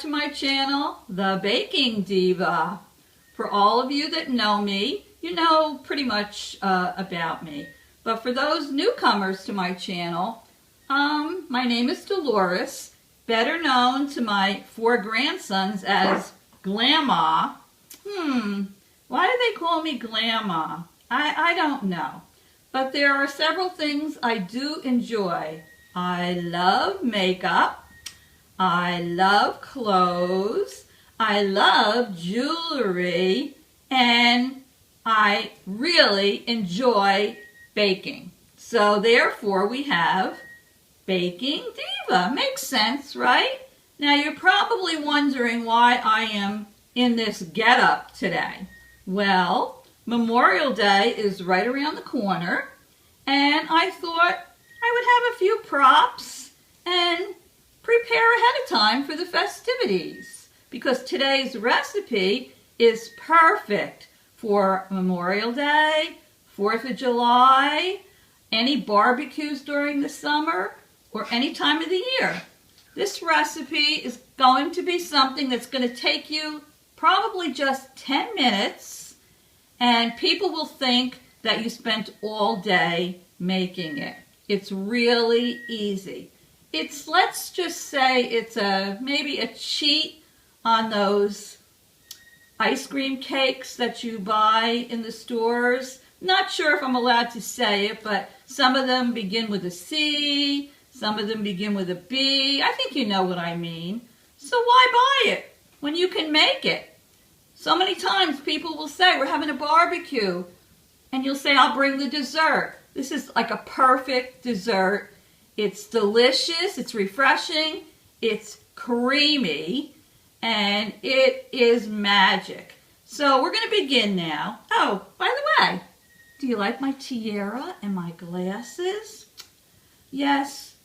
to my channel, The Baking Diva. For all of you that know me, you know pretty much about me. But for those newcomers to my channel, my name is Dolores, better known to my 4 grandsons as Glamma. Why do they call me Glamma? I don't know. But there are several things I do enjoy. I love makeup. I love clothes. I love jewelry. And I really enjoy baking. So therefore we have Baking Diva. Makes sense, right? Now you're probably wondering why I am in this getup today. Well, Memorial Day is right around the corner, and I thought I would have a few props and prepare ahead of time for the festivities, because today's recipe is perfect for Memorial Day, 4th of July, any barbecues during the summer, or any time of the year. This recipe is going to be something that's going to take you probably just 10 minutes, and people will think that you spent all day making it. It's really easy. Let's just say it's maybe a cheat on those ice cream cakes that you buy in the stores. Not sure if I'm allowed to say it, but some of them begin with a C, some of them begin with a B. I think you know what I mean. So why buy it when you can make it? So many times people will say, we're having a barbecue, and you'll say, I'll bring the dessert. This is like a perfect dessert. It's delicious, it's refreshing, it's creamy, and it is magic. So we're going to begin now. Oh, by the way, do you like my tiara and my glasses? Yes,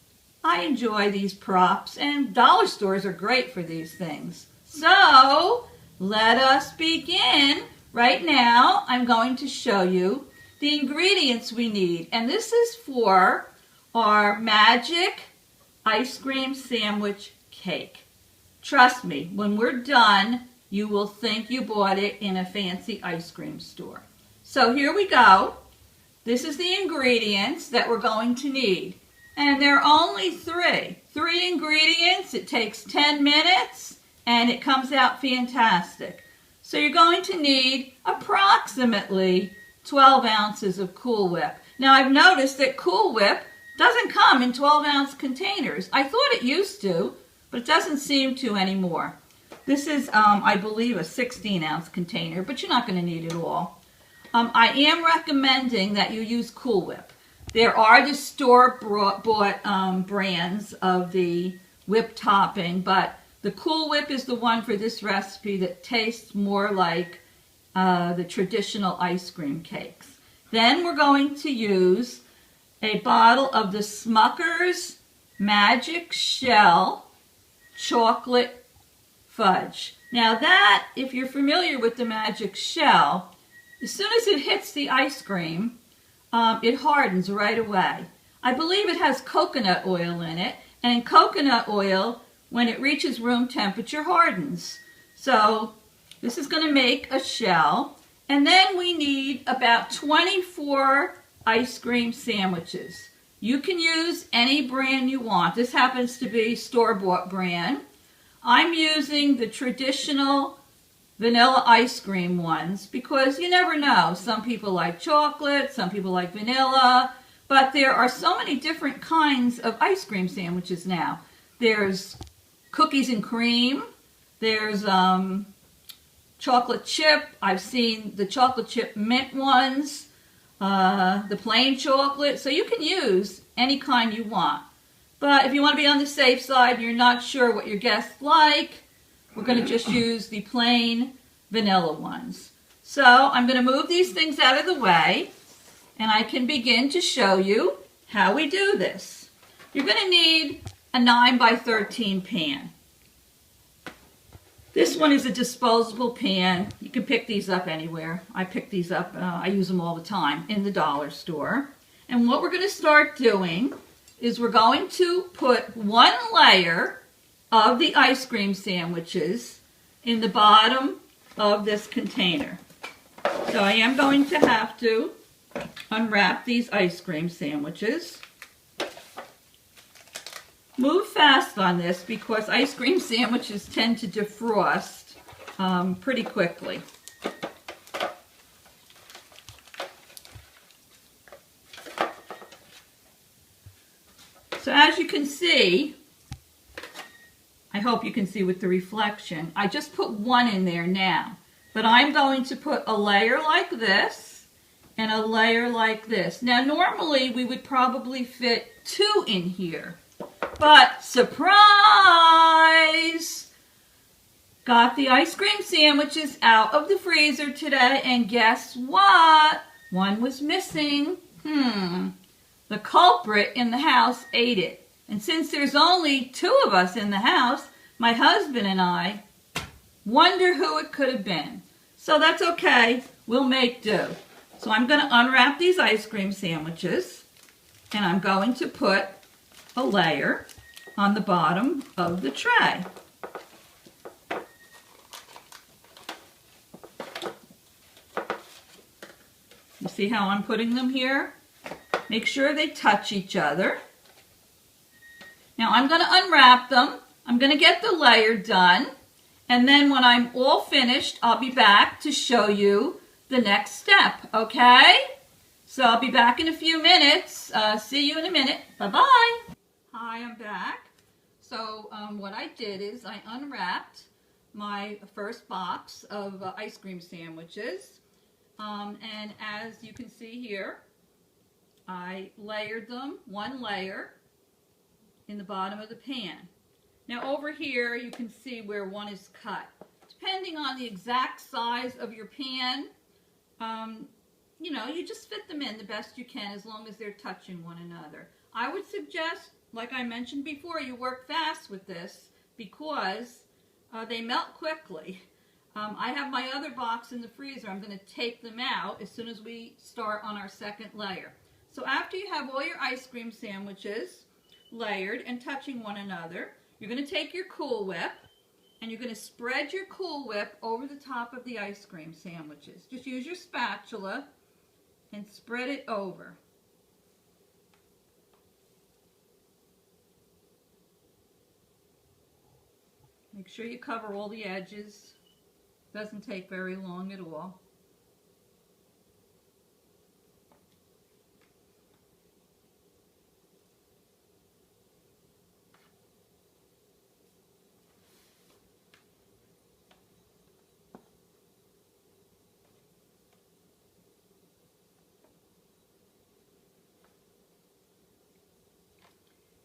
I enjoy these props, and dollar stores are great for these things. So let us begin. Right now, I'm going to show you the ingredients we need. And this is for our magic ice cream sandwich cake. Trust me, when we're done, you will think you bought it in a fancy ice cream store. So here we go. This is the ingredients that we're going to need. And there are only 3. 3 ingredients. It takes 10 minutes. And it comes out fantastic. So you're going to need approximately 12 ounces of Cool Whip. Now I've noticed that Cool Whip doesn't come in 12-ounce containers. I thought it used to, but it doesn't seem to anymore. This is, I believe, a 16-ounce container, but you're not going to need it all. I am recommending that you use Cool Whip. There are the store-bought brands of the whip topping, but the Cool Whip is the one for this recipe that tastes more like the traditional ice cream cakes. Then we're going to use a bottle of the Smucker's Magic Shell chocolate fudge. Now that, if you're familiar with the Magic Shell, as soon as it hits the ice cream, it hardens right away. I believe it has coconut oil in it, and coconut oil, when it reaches room temperature, hardens. So this is going to make a shell. And then we need about 24 ice cream sandwiches. You can use any brand you want. This happens to be store-bought brand. I'm using the traditional vanilla ice cream ones because you never know. Some people like chocolate, some people like vanilla, but there are so many different kinds of ice cream sandwiches now. There's cookies and cream. There's chocolate chip. I've seen the chocolate chip mint ones, the plain chocolate. So you can use any kind you want. But if you want to be on the safe side and you're not sure what your guests like, we're going to just use the plain vanilla ones. So I'm going to move these things out of the way, and I can begin to show you how we do this. You're going to need a 9 by 13 pan. This one is a disposable pan. You can pick these up anywhere. I pick these up, I use them all the time in the dollar store. And what we're going to start doing is we're going to put one layer of the ice cream sandwiches in the bottom of this container. So I am going to have to unwrap these ice cream sandwiches. Move fast on this because ice cream sandwiches tend to defrost pretty quickly. So as you can see, I hope you can see with the reflection, I just put one in there now. But I'm going to put a layer like this and a layer like this. Now normally we would probably fit 2 in here. But surprise! Got the ice cream sandwiches out of the freezer today, and guess what? One was missing. The culprit in the house ate it. And since there's only 2 of us in the house, my husband and I wonder who it could have been. So that's okay. We'll make do. So I'm going to unwrap these ice cream sandwiches, and I'm going to put a layer on the bottom of the tray. You see how I'm putting them here? Make sure they touch each other. Now I'm going to unwrap them. I'm going to get the layer done. And then when I'm all finished, I'll be back to show you the next step, okay? So I'll be back in a few minutes. See you in a minute. Bye-bye. Hi, I'm back. So what I did is I unwrapped my first box of ice cream sandwiches. And as you can see here, I layered them, one layer, in the bottom of the pan. Now over here you can see where one is cut. Depending on the exact size of your pan, you know, you just fit them in the best you can as long as they're touching one another. I would suggest, like I mentioned before, you work fast with this because they melt quickly. I have my other box in the freezer. I'm going to take them out as soon as we start on our second layer. So after you have all your ice cream sandwiches layered and touching one another, you're going to take your Cool Whip and you're going to spread your Cool Whip over the top of the ice cream sandwiches. Just use your spatula and spread it over. Make sure you cover all the edges. Doesn't take very long at all.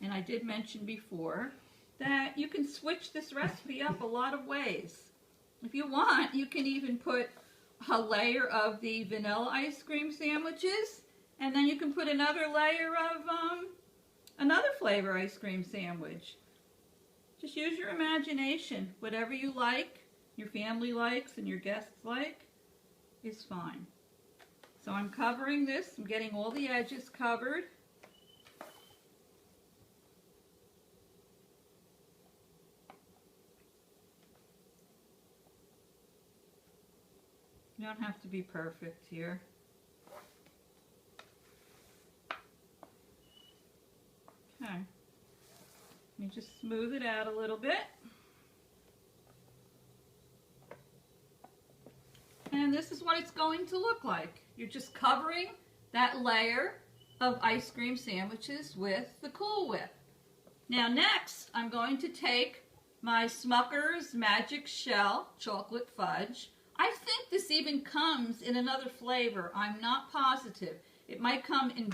And I did mention before that you can switch this recipe up a lot of ways. If you want, you can even put a layer of the vanilla ice cream sandwiches, and then you can put another layer of another flavor ice cream sandwich. Just use your imagination. Whatever you like, your family likes, and your guests like, is fine. So I'm covering this. I'm getting all the edges covered. You don't have to be perfect here. Okay. Let me just smooth it out a little bit. And this is what it's going to look like. You're just covering that layer of ice cream sandwiches with the Cool Whip. Now next, I'm going to take my Smucker's Magic Shell Chocolate Fudge. I think this even comes in another flavor. I'm not positive. It might come in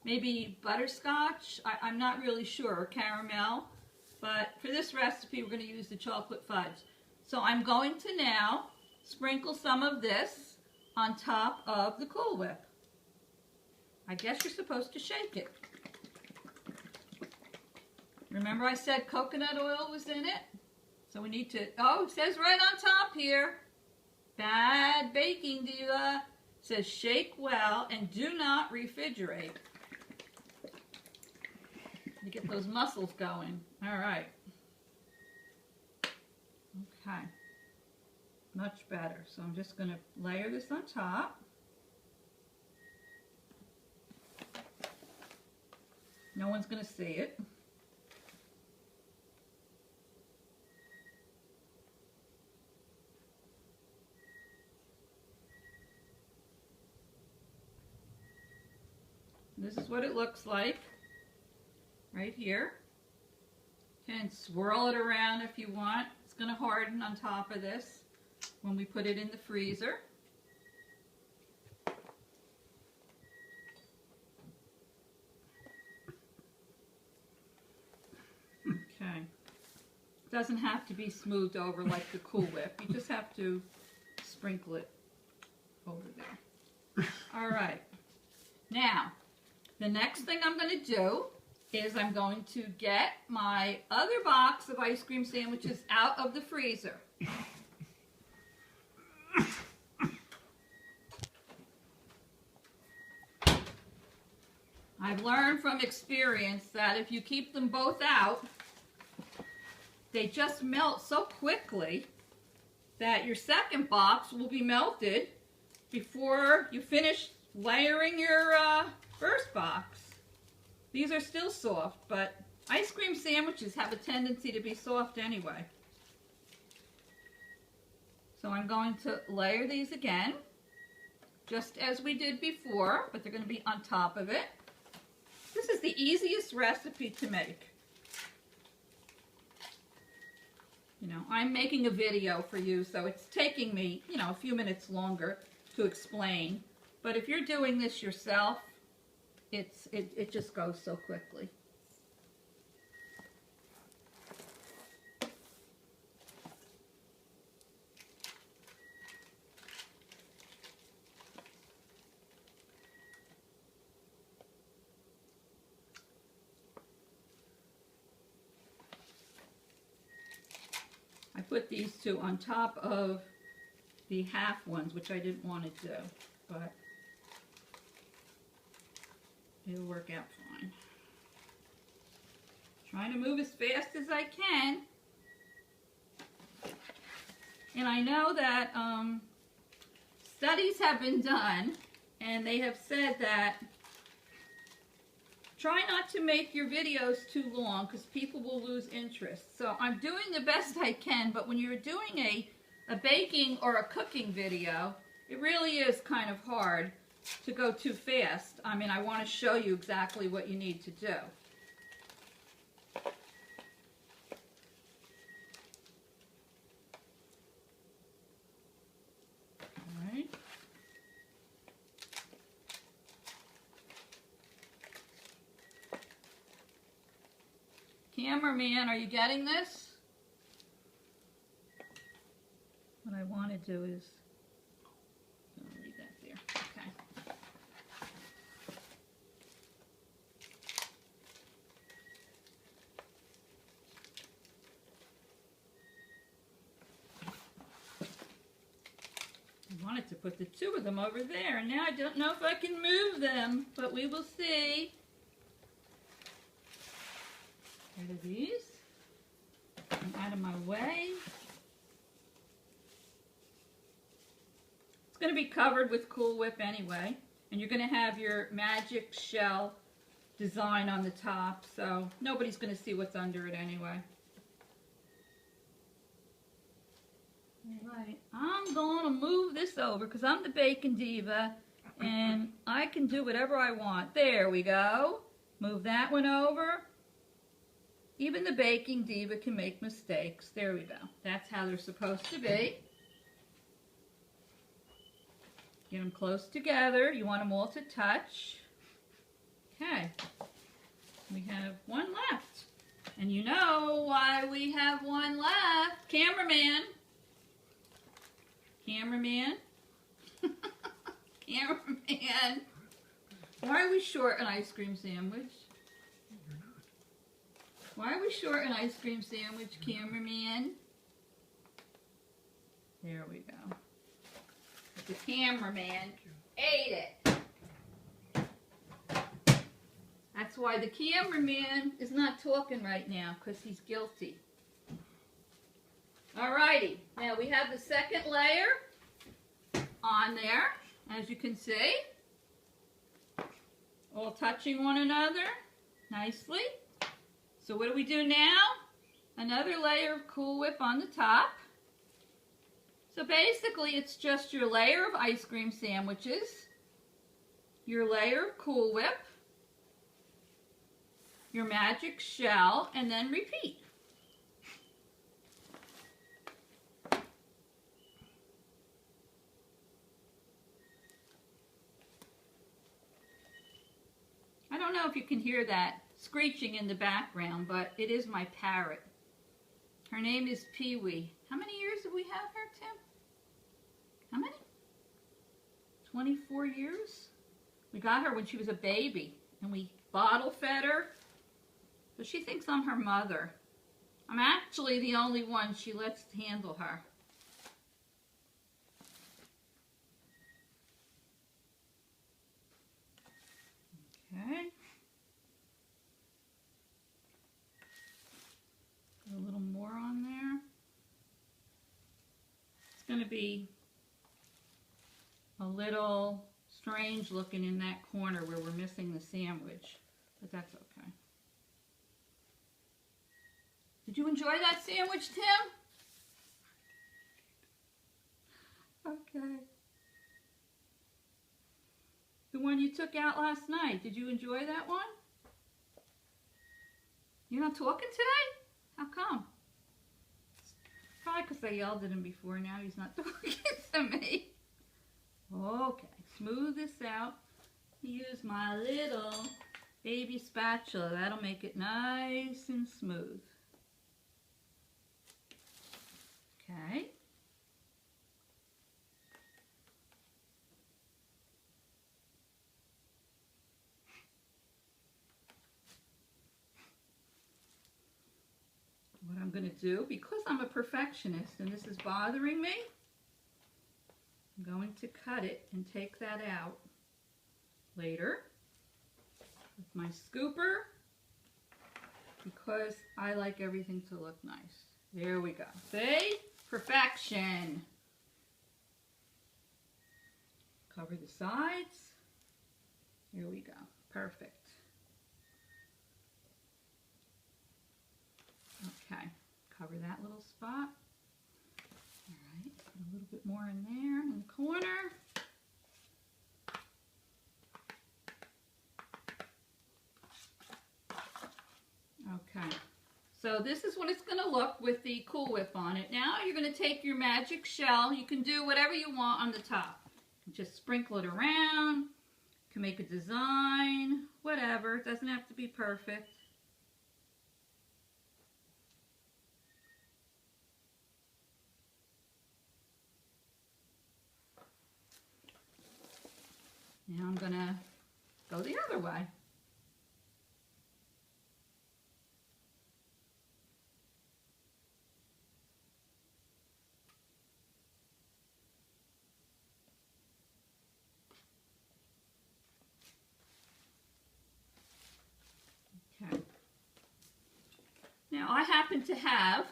maybe butterscotch. I'm not really sure, or caramel. But for this recipe, we're going to use the chocolate fudge. So I'm going to now sprinkle some of this on top of the Cool Whip. I guess you're supposed to shake it. Remember I said coconut oil was in it? So we need to, oh, it says right on top here. Bad baking diva. It says shake well and do not refrigerate. You get those muscles going. All right. Okay, much better. So I'm just going to layer this on top. No one's going to see it. This is what it looks like right here. And swirl it around if you want. It's going to harden on top of this when we put it in the freezer. Okay. It doesn't have to be smoothed over like the Cool Whip. You just have to sprinkle it over there. All right. Now, the next thing I'm going to do is I'm going to get my other box of ice cream sandwiches out of the freezer. I've learned from experience that if you keep them both out, they just melt so quickly that your second box will be melted before you finish layering your first box. These are still soft, but ice cream sandwiches have a tendency to be soft anyway. So I'm going to layer these again, just as we did before, but they're going to be on top of it. This is the easiest recipe to make. You know, I'm making a video for you, so it's taking me, you know, a few minutes longer to explain. But if you're doing this yourself, it just goes so quickly. I put these two on top of the half ones, which I didn't want to do, but it'll work out fine. Trying to move as fast as I can. And I know that studies have been done, and they have said that try not to make your videos too long because people will lose interest. So I'm doing the best I can, but when you're doing a baking or a cooking video, it really is kind of hard to go too fast. I mean, I want to show you exactly what you need to do. All right. Cameraman, are you getting this? What I want to do is, I'll leave that there. Okay. I wanted to put the two of them over there, and now I don't know if I can move them, but we will see. Rid of these. And out of my way. It's going to be covered with Cool Whip anyway, and you're going to have your magic shell design on the top, so nobody's going to see what's under it anyway. Alright, I'm going to move this over because I'm the Bacon Diva and I can do whatever I want. There we go. Move that one over. Even the Baking Diva can make mistakes. There we go. That's how they're supposed to be. Get them close together. You want them all to touch. Okay. We have one left. And you know why we have one left. Cameraman. Cameraman. Cameraman. Why are we short an ice cream sandwich? Why are we short an ice cream sandwich, cameraman? There we go. The cameraman ate it. That's why the cameraman is not talking right now, because he's guilty. Alrighty, now we have the second layer on there, as you can see, all touching one another nicely. So what do we do now? Another layer of Cool Whip on the top. So basically it's just your layer of ice cream sandwiches, your layer of Cool Whip, your magic shell, and then repeat. I don't know if you can hear that screeching in the background, but it is my parrot. Her name is Pee-wee. How many years have we had her, Tim? How many? 24 years? We got her when she was a baby, and we bottle fed her. So she thinks I'm her mother. I'm actually the only one she lets handle her. Okay. Put a little more on there. It's going to be a little strange looking in that corner where we're missing the sandwich, but that's okay. Did you enjoy that sandwich, Tim? Okay. The one you took out last night, did you enjoy that one? You're not talking today? How come? Probably because I yelled at him before. Now he's not talking to me. Okay, smooth this out. Use my little baby spatula. That'll make it nice and smooth. Okay. What I'm going to do, because I'm a perfectionist and this is bothering me, I'm going to cut it and take that out later with my scooper because I like everything to look nice. There we go. See? Perfection. Cover the sides. Here we go. Perfect. Okay, cover that little spot. All right, put a little bit more in there in the corner. Okay, so this is what it's going to look with the Cool Whip on it. Now you're going to take your magic shell. You can do whatever you want on the top. Just sprinkle it around. You can make a design, whatever. It doesn't have to be perfect. Now I'm going to go the other way. Okay. Now I happen to have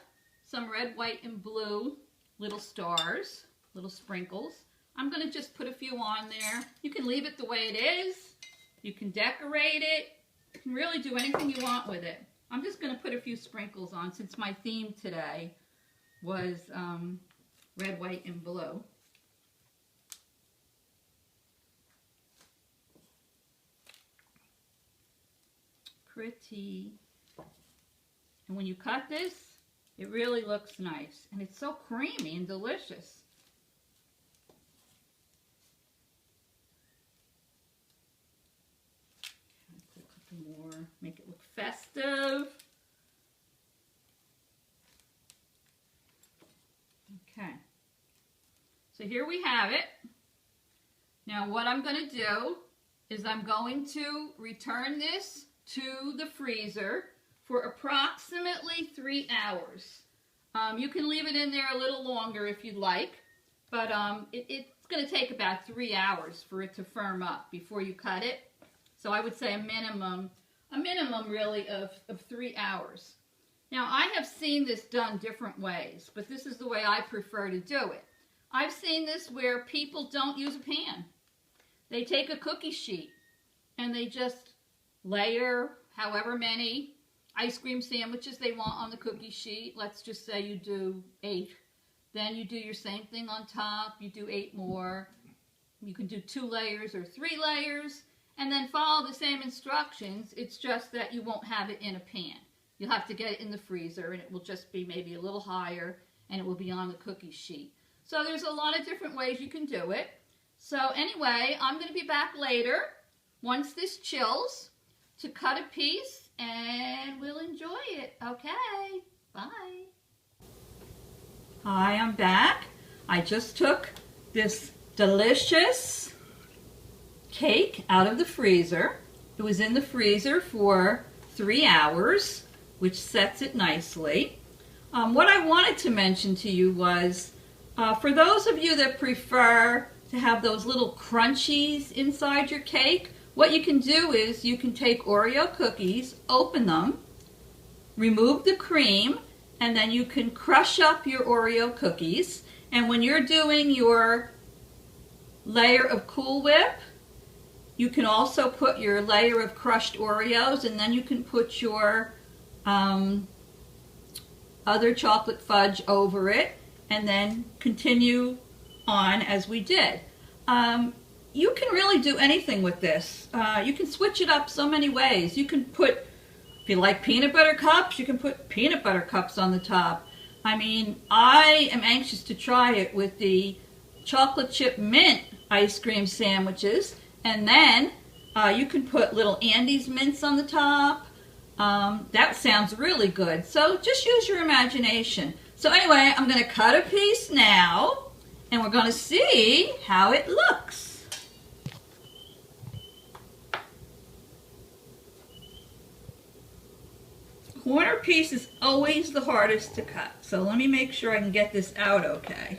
some red, white, and blue little stars, little sprinkles. I'm going to just put a few on there. You can leave it the way it is. You can decorate it. You can really do anything you want with it. I'm just going to put a few sprinkles on since my theme today was red, white, and blue. Pretty. And when you cut this, it really looks nice. And it's so creamy and delicious. Put a couple more, make it look festive. Okay. So here we have it. Now what I'm going to do is I'm going to return this to the freezer for approximately 3 hours. You can leave it in there a little longer if you'd like, but it's going to take about 3 hours for it to firm up before you cut it. So I would say a minimum really of 3 hours. Now, I have seen this done different ways, but this is the way I prefer to do it. I've seen this where people don't use a pan. They take a cookie sheet and they just layer however many ice cream sandwiches they want on the cookie sheet. Let's just say you do 8. Then you do your same thing on top. You do 8 more. You can do 2 layers or 3 layers and then follow the same instructions. It's just that you won't have it in a pan. You'll have to get it in the freezer and it will just be maybe a little higher and it will be on the cookie sheet. So there's a lot of different ways you can do it. So anyway, I'm going to be back later once this chills to cut a piece and we'll enjoy it. Okay, bye. Hi, I'm back. I just took this delicious cake out of the freezer. It was in the freezer for 3 hours, which sets it nicely. What I wanted to mention to you was, for those of you that prefer to have those little crunchies inside your cake, what you can do is you can take Oreo cookies, open them, remove the cream, and then you can crush up your Oreo cookies. And when you're doing your layer of Cool Whip, you can also put your layer of crushed Oreos, and then you can put your other chocolate fudge over it, and then continue on as we did. You can really do anything with this. You can switch it up so many ways. You can put, if you like peanut butter cups, you can put peanut butter cups on the top. I mean, I am anxious to try it with the chocolate chip mint ice cream sandwiches. And then you can put little Andes mints on the top. That sounds really good. So just use your imagination. So anyway, I'm going to cut a piece now, and we're going to see how it looks. Corner piece is always the hardest to cut. So let me make sure I can get this out okay.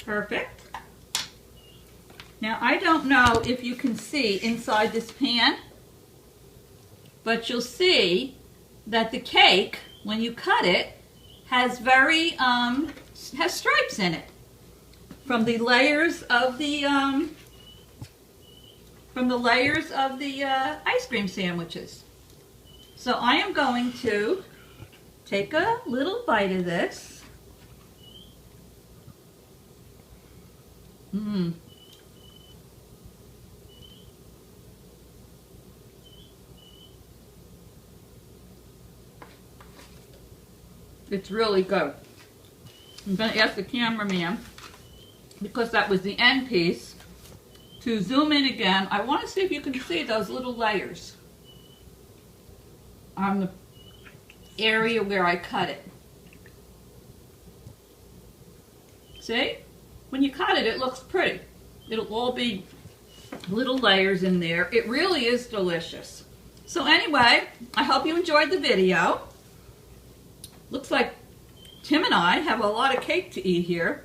Perfect. Now I don't know if you can see inside this pan, but you'll see that the cake, when you cut it, has has stripes in it from the layers of the ice cream sandwiches. So I am going to take a little bite of this. It's really good. I'm going to ask the cameraman, because that was the end piece, to zoom in again. I want to see if you can see those little layers on the area where I cut it. See? When you cut it, it looks pretty. It'll all be little layers in there. It really is delicious. So anyway, I hope you enjoyed the video. Looks like Tim and I have a lot of cake to eat here.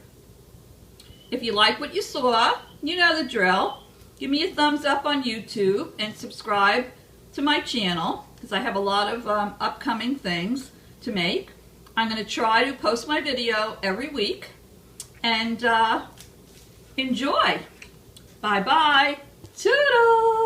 If you like what you saw, you know the drill. Give me a thumbs up on YouTube and subscribe to my channel, because I have a lot of upcoming things to make. I'm going to try to post my video every week. And enjoy. Bye-bye. Toodles.